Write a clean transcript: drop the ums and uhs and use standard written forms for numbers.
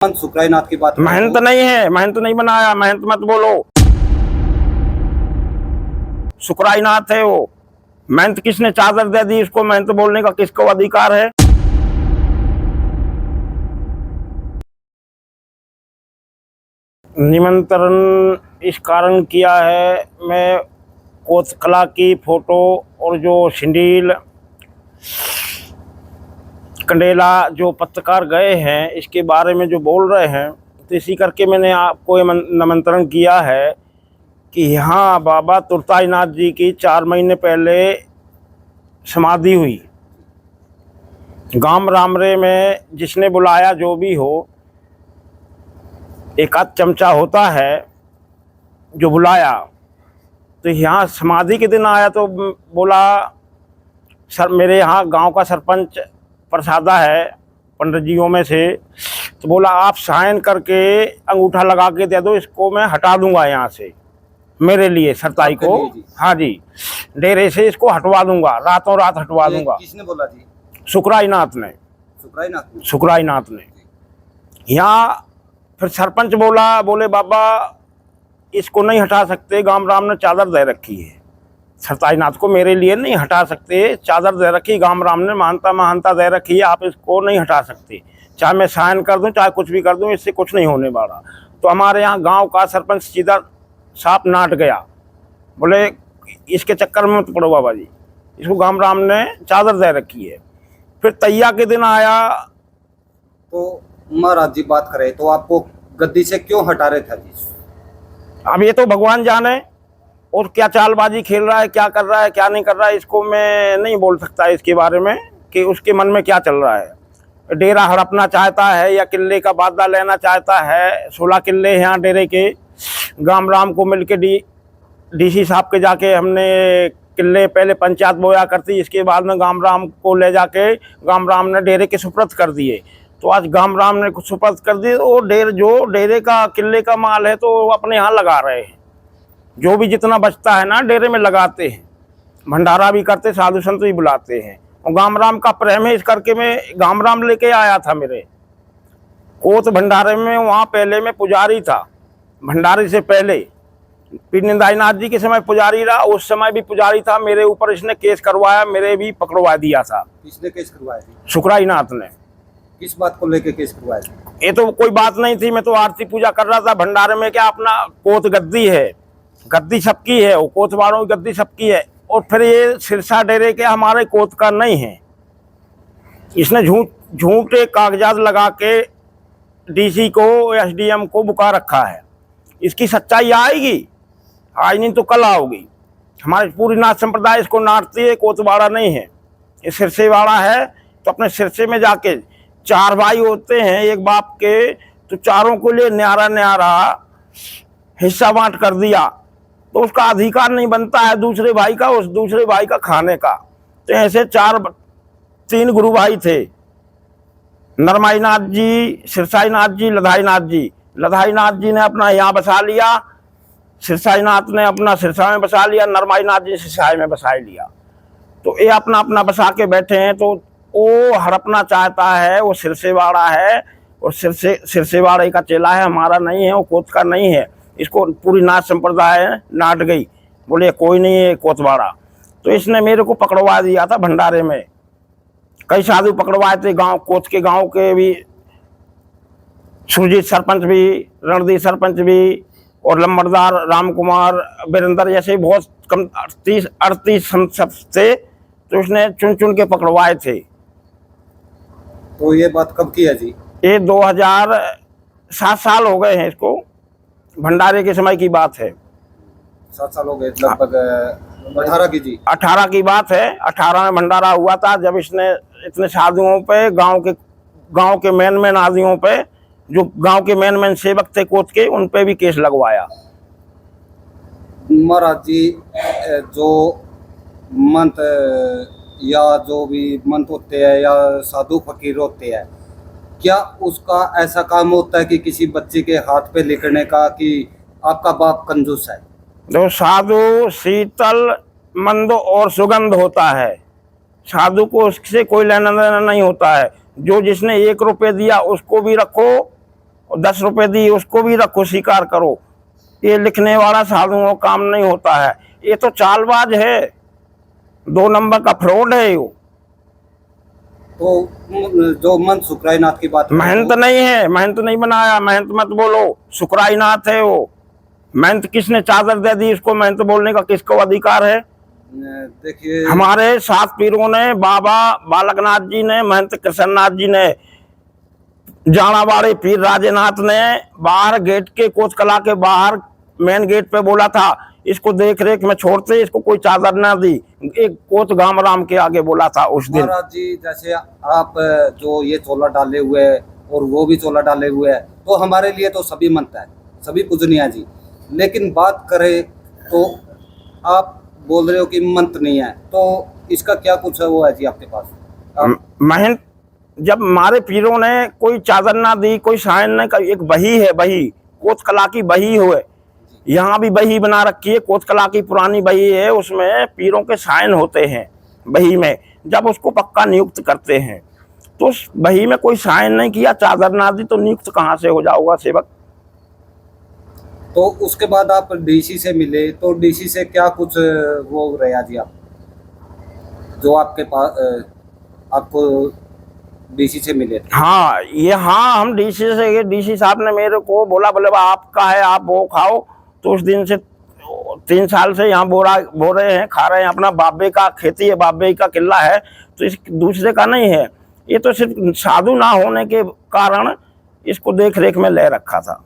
सुखरायनाथ की बात महंत नहीं है, महंत नहीं बनाया, महंत मत बोलो। सुखरायनाथ है वो। महंत किसने चादर दे दी इसको महंत बोलने का? किसको अधिकार है? निमंत्रण इस कारण किया है, मैं कोतकला की फोटो और जो सिंडील कंडेला जो पत्रकार गए हैं इसके बारे में जो बोल रहे हैं, तो इसी करके मैंने आपको ये निमंत्रण किया है कि यहाँ बाबा तुरताईनाथ जी की 4 महीने पहले समाधि हुई। गांव रामरे में जिसने बुलाया, जो भी हो, एक आध चमचा होता है जो बुलाया, तो यहाँ समाधि के दिन आया तो बोला सर मेरे यहाँ गांव का सरपंच प्रसादा है पंडित जियों में से, तो बोला आप साइन करके अंगूठा लगा के दे दो, इसको मैं हटा दूंगा यहाँ से, मेरे लिए सरताई को। हाँ जी, डेरे से इसको हटवा दूंगा, रातों रात हटवा दूंगा। किसने बोला जी? सुखरायनाथ ने। सुखरायनाथ ने। यहाँ फिर सरपंच बोले बाबा इसको नहीं हटा सकते, गांव राम ने चादर दे रखी है, सरताईनाथ को मेरे लिए नहीं हटा सकते, चादर दे रखी, गांव राम ने महानता दे रखी है, आप इसको नहीं हटा सकते, चाहे मैं साइन कर दूं चाहे कुछ भी कर दूं, इससे कुछ नहीं होने वाला। तो हमारे यहाँ गांव का सरपंच सीधा साफ नाट गया, बोले इसके चक्कर में मत पड़ो बाबा जी, इसको गांव राम ने चादर दे रखी है। फिर तैया के दिन आया तो महाराज जी बात करें तो आपको गद्दी से क्यों हटा रहे थे जी? अब ये तो भगवान जाने, और क्या चालबाजी खेल रहा है, क्या कर रहा है, क्या नहीं कर रहा है, इसको मैं नहीं बोल सकता इसके बारे में कि उसके मन में क्या चल रहा है। डेरा हड़पना चाहता है या किले का बादला लेना चाहता है। 16 किले हैं यहाँ डेरे के। गांव राम को मिलके डीसी साहब के जाके हमने किले, पहले पंचायत बोया करती, इसके बाद में गांव राम को ले जाके गांव राम ने डेरे के सुपुर्द कर दिए। तो आज गांव राम ने कुछ सुपुर्द कर दिए, और जो डेरे का किले का माल है तो अपने यहाँ लगा रहे हैं, जो भी जितना बचता है ना डेरे में लगाते हैं, भंडारा भी करते, साधु संत भी बुलाते हैं। और गांव राम का प्रेम है, इस करके मैं गांव राम लेके आया था मेरे कोत भंडारे में। वहाँ पहले मैं पुजारी था, भंडारे से पहले पिंडाईनाथ जी के समय पुजारी रहा, उस समय भी पुजारी था। मेरे ऊपर इसने केस करवाया, मेरे भी पकड़वा दिया था। किसने केस करवाया थी? सुखरायनाथ ने। किस बात को लेके केस करवाया था? ये तो कोई बात नहीं थी, मैं तो आरती पूजा कर रहा था भंडारे में। क्या अपना कोत गद्दी है, गद्दी सबकी है, वो कोतवालों की गद्दी सबकी है। और फिर ये सिरसा डेरे के हमारे कोत का नहीं है। इसने झूठे कागजात लगा के डीसी को, एसडीएम को बुका रखा है। इसकी सच्चाई आएगी, आज नहीं तो कल आओगी। हमारी पूरी नाथ संप्रदाय इसको नाटती है, कोतवाड़ा नहीं है, ये सिरसे वाला है। तो अपने सिरसे में जाके 4 भाई होते हैं एक बाप के, तो चारों को लिए न्यारा न्यारा हिस्सा बांट कर दिया, तो उसका अधिकार नहीं बनता है दूसरे भाई का, उस दूसरे भाई का खाने का। तो ऐसे 3 गुरु भाई थे, नरमाईनाथ जी, सिरसाईनाथ जी, लधाईनाथ जी। लधाईनाथ जी ने अपना यहाँ बसा लिया, सिरसाईनाथ ने अपना सिरसा में बसा लिया, नरमाईनाथ जी सिरसाई में बसा लिया। तो ये अपना अपना बसा के बैठे हैं। तो वो हड़पना चाहता है, वो सिरसेवाड़ा है, और सिरसेवाड़े का चेला है, हमारा नहीं है, वो कोत का नहीं है। इसको पूरी नाथ संप्रदाय नाट गई, बोले कोई नहीं है कोतवाड़ा। तो इसने मेरे को पकड़वा दिया था भंडारे में। कई साधु पकड़वाए थे, गांव कोत के, गांव के भी, सुरजीत सरपंच भी, रणदीप सरपंच भी, और लंबरदार राम कुमार वीरेंद्र जैसे बहुत कम 38 संत थे। तो उसने चुन चुन के पकड़वाए थे। तो ये बात कब की है जी? ये 2007 साल हो गए हैं इसको, भंडारे के समय की बात है। 7 साल हो गए लगभग। 18 की जी? 18 की बात है। 18 में भंडारा हुआ था, जब इसने इतने साधुओं पे, गांव के मेन आदमियों पे, जो गांव के मेन सेवक थे कोत के, उन पे भी केस लगवाया। महाराज जी, जो मंत या जो भी मंत होते हैं या साधु फकीर होते हैं, क्या उसका ऐसा काम होता है कि किसी बच्चे के हाथ पे लिखने का कि आपका बाप कंजूस है? जो साधु शीतल मंद और सुगंध होता है, साधु को उससे कोई लेना देना नहीं होता है। जो जिसने 1 रुपये दिया उसको भी रखो और 10 रुपए दी उसको भी रखो, स्वीकार करो। ये लिखने वाला साधुओं का काम नहीं होता है, ये तो चालबाज है, 2 नंबर का फ्रॉड है। वो तो जो महंत सुखरायनाथ की बात महंत नहीं है, महंत नहीं बनाया, महंत मत बोलो, सुखरायनाथ है वो। महंत किसने चादर दे दी उसको महंत बोलने का, किसको अधिकार है? देखिए हमारे 7 पीरों ने, बाबा बालकनाथ जी ने, महंत कृष्णनाथ जी ने, जानावाड़े पीर राजेनाथ ने बाहर गेट के, कोच कला के बाहर मेन गेट पे बोला था इसको देख रेख में छोड़ते, इसको कोई चादर ना दी। एक कोच गामराम के आगे बोला था उस दिन। महाराज जी जैसे आप जो ये चोला डाले हुए है और वो भी चोला डाले हुए है, तो हमारे लिए तो सभी मंत है, सभी पूजनीय जी। लेकिन बात करें तो आप बोल रहे हो कि मंत नहीं है, तो इसका क्या कुछ है वो है जी आपके पास? महंत जब हमारे पीरों ने कोई चादर ना दी, कोई साइन ना, एक बही है, बही कोच कला की बही हुए, यहाँ भी बही बना रखी है, कोच कला की पुरानी बही है, उसमें पीरों के साइन होते हैं बही में। जब उसको पक्का नियुक्त करते हैं तो उस बही में कोई साइन नहीं किया, चादर ना दी, तो नियुक्त कहाँ से हो जाऊंगा सेवक? तो उसके बाद आप डीसी से मिले, तो डीसी से क्या कुछ वो रहा जी आप, जो आपके पास आपको डीसी से मिले थे? हाँ, ये हाँ, हम डीसी से, डीसी साहब ने मेरे को बोला, बोले आपका है, आप वो खाओ। तो उस दिन से 3 साल से यहाँ बो रहे हैं, खा रहे हैं। अपना बाबे का खेती है, बाबे का किला है, तो इस दूसरे का नहीं है। ये तो सिर्फ साधु ना होने के कारण इसको देख रेख में ले रखा था।